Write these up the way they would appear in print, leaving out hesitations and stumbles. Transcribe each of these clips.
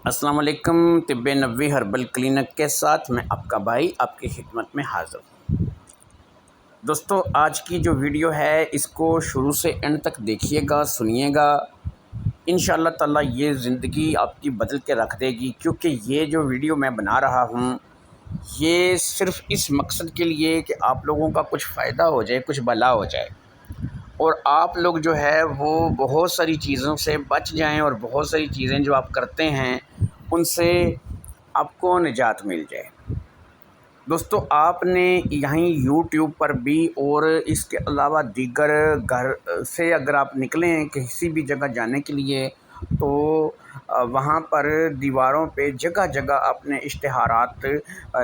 अस्सलाम वालेकुम। तिब्ब नबवी herbal clinic के साथ मैं आपका भाई आपकी खिदमत में हाज़िर हूँ। दोस्तों, आज की जो वीडियो है इसको शुरू से एंड तक देखिएगा, सुनिएगा। इंशाअल्लाह ताला ये ज़िंदगी आपकी बदल के रख देगी, क्योंकि ये जो वीडियो मैं बना रहा हूँ ये सिर्फ़ इस मकसद के लिए कि आप लोगों का कुछ फ़ायदा हो जाए, कुछ भला हो जाए और आप लोग जो है वो बहुत सारी चीज़ों से बच जाएं और बहुत सारी चीज़ें जो आप करते हैं उनसे आपको निजात मिल जाए। दोस्तों, आपने यहीं यूट्यूब पर भी और इसके अलावा दीगर घर से अगर आप निकलें किसी भी जगह जाने के लिए तो वहाँ पर दीवारों पे जगह जगह आपने इश्तिहारात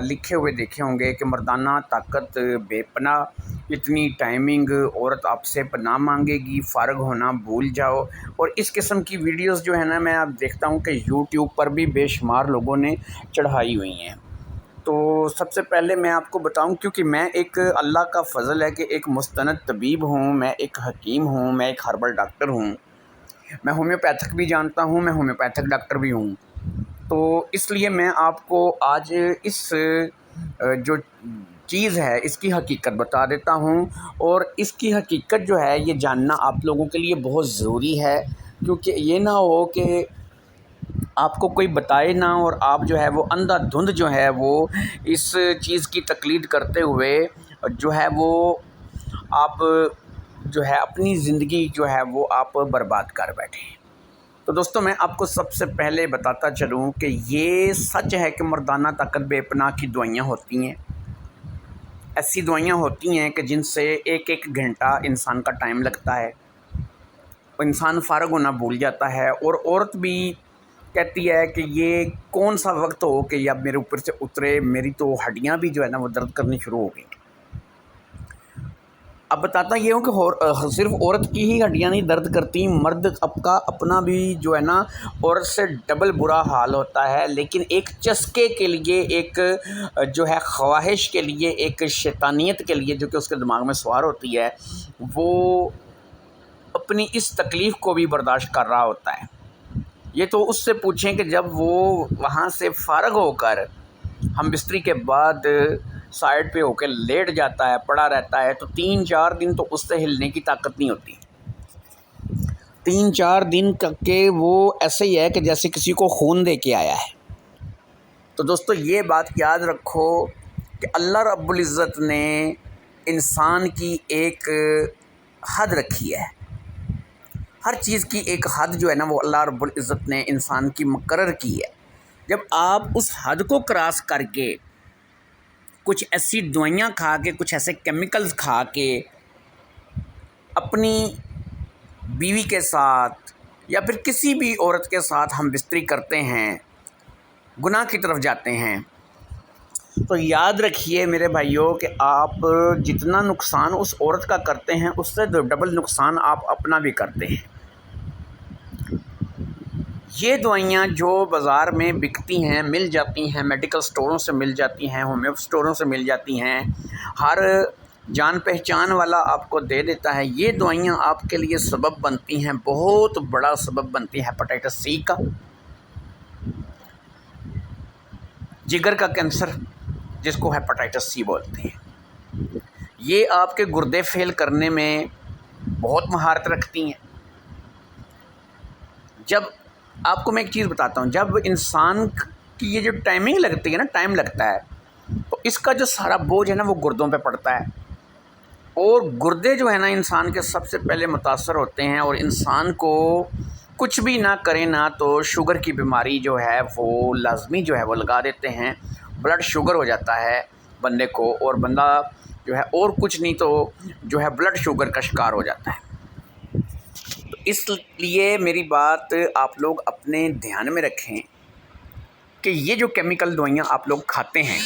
लिखे हुए देखे होंगे कि मर्दाना ताकत बेपनाह, इतनी टाइमिंग, औरत आपसे पनाह मांगेगी, फ़ारग होना भूल जाओ। और इस किस्म की वीडियोस जो है ना, मैं आप देखता हूँ कि यूट्यूब पर भी बेशुमार लोगों ने चढ़ाई हुई हैं। तो सबसे पहले मैं आपको बताऊं, क्योंकि मैं एक अल्लाह का फ़ज़ल है कि एक मुस्तनद तबीब हूं, मैं एक हकीम हूं, मैं एक हर्बल डॉक्टर हूं, मैं होम्योपैथिक भी जानता हूं, मैं होम्योपैथिक डॉक्टर भी हूं। तो इसलिए मैं आपको आज इस जो चीज़ है इसकी हकीकत बता देता हूं। और इसकी हकीकत जो है ये जानना आप लोगों के लिए बहुत ज़रूरी है, क्योंकि ये ना हो कि आपको कोई बताए ना और आप जो है वो अंधाधुंध जो है वो इस चीज़ की तकलीद करते हुए जो है वो आप जो है अपनी ज़िंदगी जो है वो आप बर्बाद कर बैठे। तो दोस्तों, मैं आपको सबसे पहले बताता चलूँ कि ये सच है कि मर्दाना ताकत बेपनाह की दवाइयाँ होती हैं। ऐसी दवाइयाँ होती हैं कि जिनसे एक एक घंटा इंसान का टाइम लगता है, इंसान फ़ारग होना भूल जाता है। और औरत भी कहती है कि ये कौन सा वक्त हो कि अब मेरे ऊपर से उतरे, मेरी तो हड्डियां भी जो है ना वो दर्द करनी शुरू हो गई। अब बताता ये हूँ कि सिर्फ औरत की ही हड्डियां नहीं दर्द करती, मर्द आपका अपना भी जो है ना औरत से डबल बुरा हाल होता है। लेकिन एक चस्के के लिए, एक जो है ख्वाहिश के लिए, एक शैतानियत के लिए जो कि उसके दिमाग में सवार होती है, वो अपनी इस तकलीफ़ को भी बर्दाश्त कर रहा होता है। ये तो उससे पूछें कि जब वो वहाँ से फ़ारग होकर हम बिस्तरी के बाद साइड पे होकर लेट जाता है, पड़ा रहता है, तो 3-4 दिन तो उससे हिलने की ताकत नहीं होती। 3-4 दिन के वो ऐसे ही है कि जैसे किसी को खून दे के आया है। तो दोस्तों, ये बात याद रखो कि अल्लाह रब्बुल इज़्ज़त ने इंसान की एक हद रखी है। हर चीज़ की एक हद जो है ना वो अल्लाह रब्बुल इज़्ज़त ने इंसान की मुकर्रर की है। जब आप उस हद को क्रॉस करके कुछ ऐसी दवाइयाँ खा के, कुछ ऐसे केमिकल्स खा के अपनी बीवी के साथ या फिर किसी भी औरत के साथ हम बिस्तरी करते हैं, गुनाह की तरफ जाते हैं, तो याद रखिए मेरे भाइयों कि आप जितना नुकसान उस औरत का करते हैं उससे डबल नुकसान आप अपना भी करते हैं। ये दवाइयाँ जो बाज़ार में बिकती हैं, मिल जाती हैं, मेडिकल स्टोरों से मिल जाती हैं, होम्यो स्टोरों से मिल जाती हैं, हर जान पहचान वाला आपको दे देता है। ये दवाइयाँ आपके लिए सबब बनती हैं, बहुत बड़ा सबब बनती है हेपेटाइटिस सी का, जिगर का कैंसर जिसको हेपेटाइटिस सी बोलते हैं। ये आपके गुर्दे फेल करने में बहुत महारत रखती हैं। जब आपको मैं एक चीज़ बताता हूँ, जब इंसान की ये जो टाइमिंग लगती है ना, टाइम लगता है, तो इसका जो सारा बोझ है ना वो गुर्दों पे पड़ता है। और गुर्दे जो है ना इंसान के सबसे पहले मुतासर होते हैं। और इंसान को कुछ भी ना करें ना तो शुगर की बीमारी जो है वो लाजमी जो है वो लगा देते हैं। ब्लड शुगर हो जाता है बंदे को, और बंदा जो है और कुछ नहीं तो जो है ब्लड शुगर का शिकार हो जाता है। इसलिए मेरी बात आप लोग अपने ध्यान में रखें कि ये जो केमिकल दवाइयाँ आप लोग खाते हैं,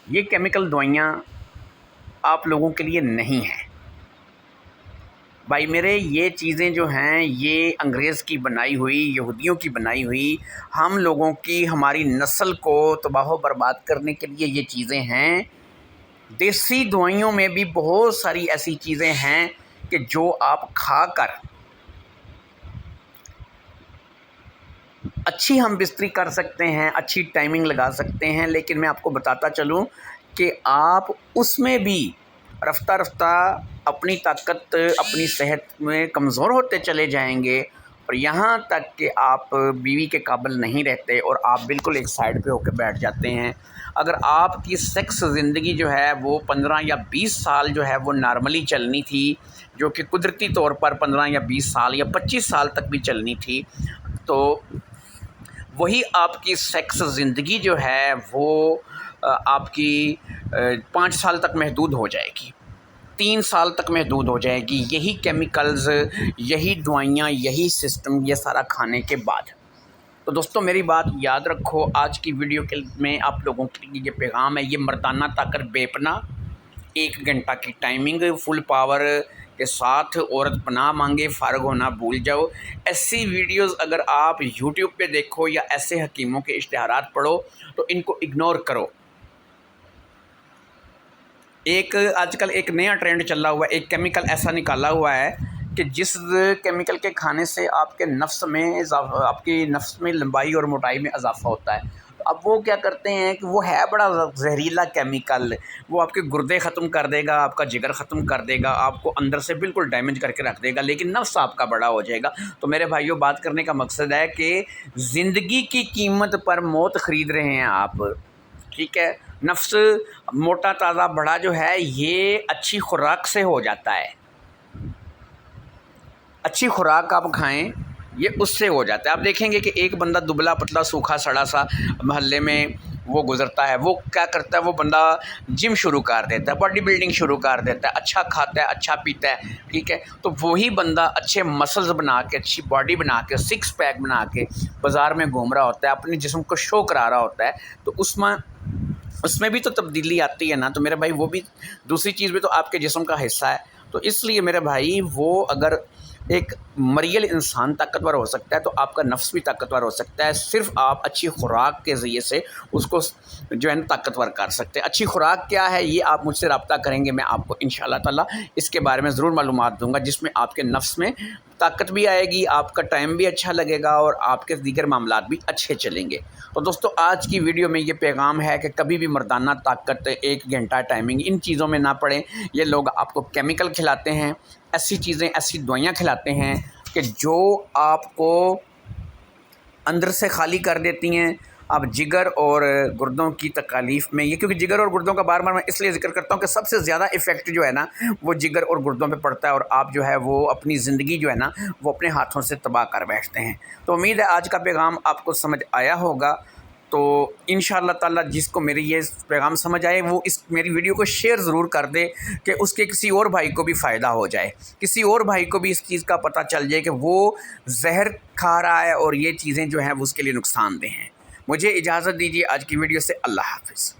ये केमिकल दवाइयाँ आप लोगों के लिए नहीं हैं भाई मेरे। ये चीज़ें जो हैं ये अंग्रेज़ की बनाई हुई, यहूदियों की बनाई हुई, हम लोगों की, हमारी नस्ल को तबाह बर्बाद करने के लिए ये चीज़ें हैं। देसी दवाइयों में भी बहुत सारी ऐसी चीज़ें हैं कि जो आप खाकर अच्छी हम बिस्तरी कर सकते हैं, अच्छी टाइमिंग लगा सकते हैं, लेकिन मैं आपको बताता चलूँ कि आप उसमें भी रफ्ता रफ्ता अपनी ताकत, अपनी सेहत में कमज़ोर होते चले जाएंगे और यहाँ तक कि आप बीवी के काबिल नहीं रहते और आप बिल्कुल एक साइड पे होकर बैठ जाते हैं। अगर आपकी सेक्स ज़िंदगी जो है वो 15 या 20 साल जो है वो नॉर्मली चलनी थी, जो कि कुदरती तौर पर 15 या 20 साल या 25 साल तक भी चलनी थी, तो वही आपकी सेक्स ज़िंदगी जो है वो आपकी 5 साल तक महदूद हो जाएगी, 3 साल तक महदूद हो जाएगी। यही केमिकल्स, यही दवाइयाँ, यही सिस्टम, ये सारा खाने के बाद। तो दोस्तों मेरी बात याद रखो, आज की वीडियो के में आप लोगों के लिए ये पैगाम है, ये मर्दाना ताकत बेपना, 1 घंटा की टाइमिंग, फुल पावर के साथ औरत पनाह मांगे, फ़ारग होना भूल जाओ। ऐसी वीडियोस अगर आप यूट्यूब पे देखो या ऐसे हकीमों के इश्तिहारात पढ़ो तो इनको इग्नोर करो। एक आजकल एक नया ट्रेंड चला हुआ है, एक केमिकल ऐसा निकाला हुआ है कि जिस केमिकल के खाने से आपके नफ्स में आपकी नफ्स में लंबाई और मोटाई में इजाफा होता है। अब वो क्या करते हैं कि वो है बड़ा जहरीला केमिकल, वो आपके गुर्दे ख़त्म कर देगा, आपका जिगर ख़त्म कर देगा, आपको अंदर से बिल्कुल डैमेज करके रख देगा, लेकिन नफ्स आपका बड़ा हो जाएगा। तो मेरे भाइयों, बात करने का मकसद है कि ज़िंदगी की कीमत पर मौत ख़रीद रहे हैं आप, ठीक है। नफ्स मोटा ताज़ा बड़ा जो है ये अच्छी खुराक से हो जाता है, अच्छी खुराक आप खाएं ये उससे हो जाता है। आप देखेंगे कि एक बंदा दुबला पतला सूखा सड़ा सा मोहल्ले में वो गुज़रता है, वो क्या करता है, वो बंदा जिम शुरू कर देता है, बॉडी बिल्डिंग शुरू कर देता है, अच्छा खाता है, अच्छा पीता है, ठीक है। तो वही बंदा अच्छे मसल्स बना के, अच्छी बॉडी बना के, 6 पैक बना के बाज़ार में घूम रहा होता है, अपने जिस्म को शो करा रहा होता है, तो उसमें भी तो तब्दीली आती है ना। तो मेरे भाई वो भी दूसरी चीज़ भी तो आपके जिस्म का हिस्सा है। तो इसलिए मेरे भाई वो अगर एक मरियल इंसान ताकतवर हो सकता है तो आपका नफ्स भी ताकतवर हो सकता है। सिर्फ आप अच्छी खुराक के ज़रिए से उसको जो है ना ताकतवर कर सकते हैं। अच्छी खुराक क्या है ये आप मुझसे रब्ता करेंगे, मैं आपको इंशाअल्लाह ताला इसके बारे में ज़रूर मालूमात दूंगा, जिसमें आपके नफ्स में ताकत भी आएगी, आपका टाइम भी अच्छा लगेगा और आपके दीगर मामलात भी अच्छे चलेंगे। तो दोस्तों आज की वीडियो में ये पैगाम है कि कभी भी मर्दाना ताकत, 1 घंटा टाइमिंग, इन चीज़ों में ना पड़ें। ये लोग आपको केमिकल खिलाते हैं, ऐसी चीज़ें, ऐसी दवाइयाँ खिलाते हैं कि जो आपको अंदर से खाली कर देती हैं। अब जिगर और गुर्दों की तकालीफ में ये, क्योंकि जिगर और गुर्दों का बार बार मैं इसलिए जिक्र करता हूँ कि सबसे ज़्यादा इफ़ेक्ट जो है ना वो जिगर और गुर्दों पे पड़ता है और आप जो है वो अपनी ज़िंदगी जो है ना वो अपने हाथों से तबाह कर बैठते हैं। तो उम्मीद है आज का पैगाम आपको समझ आया होगा। तो इंशाअल्लाह ताला जिसको मेरी ये पैगाम समझ आए वो इस मेरी वीडियो को शेयर ज़रूर कर दे कि उसके किसी और भाई को भी फ़ायदा हो जाए, किसी और भाई को भी इस चीज़ का पता चल जाए कि वो जहर खा रहा है और ये चीज़ें जो हैं वो उसके लिए नुकसानदेह हैं। मुझे इजाज़त दीजिए आज की वीडियो से। अल्लाह हाफ़िज़।